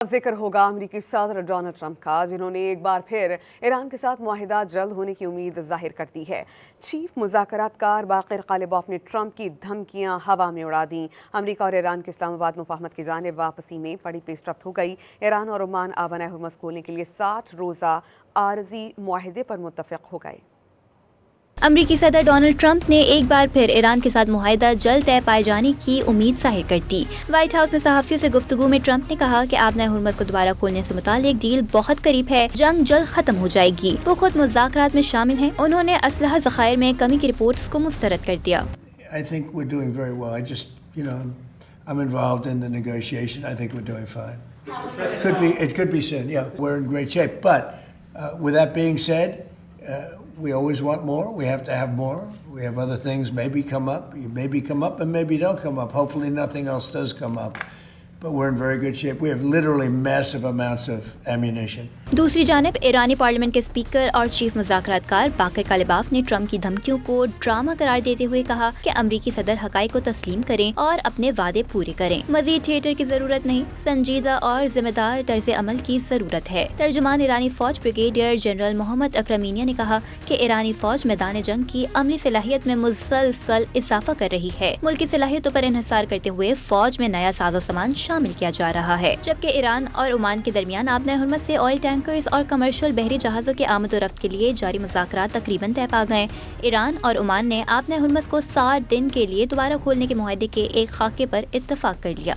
जिक्र होगा अमेरिकी सदर डोनाल्ड ट्रंप का, जिन्होंने एक बार फिर ईरान के साथ मुआहिदा जल्द होने की उम्मीद जाहिर कर दी है। चीफ मुज़ाकरातकार बाक़िर ग़ालिबोफ़ ने ट्रंप की धमकियां हवा में उड़ा दी। अमेरिका और ईरान के इस्लामाबाद मुफ़ाहमत की जानिब वापसी में बड़ी पेशरफ्त हो गई। ईरान और ओमान आबना हुर्मुज़ खोलने के लिए 60 रोज़ा आरज़ी मुआहिदे पर मुत्तफ़िक़ हो गए। अमरीकी सदर डोनाल्ड ट्रंप ने एक बार फिर ईरान के साथ मुआहिदा जल्द तय पाए जाने की उम्मीद जाहिर कर दी। व्हाइट हाउस में सहाफ़ियों से गुफ्तगू में ट्रंप ने कहा कि आबना हुर्मुज़ को दोबारा खोलने से मुतालिक डील बहुत करीब है, जंग जल्द खत्म हो जाएगी। वो खुद मुज़ाकरात में शामिल हैं। उन्होंने असलहा ज़खायर में कमी की रिपोर्ट्स को मुस्तरद कर दिया। I think we're doing very well. I just, I'm involved in the negotiation. I think we're doing fine. It could be soon. Yeah, we're in great shape. But with that being said, we always want more. We have to have more. We have other things maybe come up. Maybe come up and maybe don't come up. Hopefully nothing else does come up. But we're in very good shape. We have literally massive amounts of ammunition. दूसरी जानिब ईरानी parliament के speaker और chief मुज़ाकरातकार Baqir ग़ालिबोफ़ ने Trump की धमकियों को drama करार देते हुए कहा कि अमरीकी सदर हक़ाइक़ को तस्लीम करें और अपने वादे पूरे करें। मज़ीद थिएटर की ज़रूरत नहीं, संजीदा और जिम्मेदार तर्ज़ अमल की ज़रूरत है। तर्जुमान ईरानी फ़ौज ब्रिगेडियर जनरल मोहम्मद अकरमीनिया ने कहा कि ईरानी फ़ौज मैदान जंग की अमली सलाहियत में मुसलसल इजाफा कर रही है। मुल्क की सलाहियतों पर इन्हिसार करते हुए फ़ौज में नया साजो सामान शामिल किया जा रहा है, जबकि ईरान और ओमान के दरमियान आबना हुर्मुज़ से ऑयल टैंकर्स और कमर्शियल बहरी जहाज़ों के आमद-ओ-रफ्त के लिए जारी मुज़ाकरात तकरीबन तय पा गए। ईरान और ओमान ने आबना हुर्मुज़ को 60 दिन के लिए दोबारा खोलने के मुआहदे के एक खाके पर इत्तफाक कर लिया।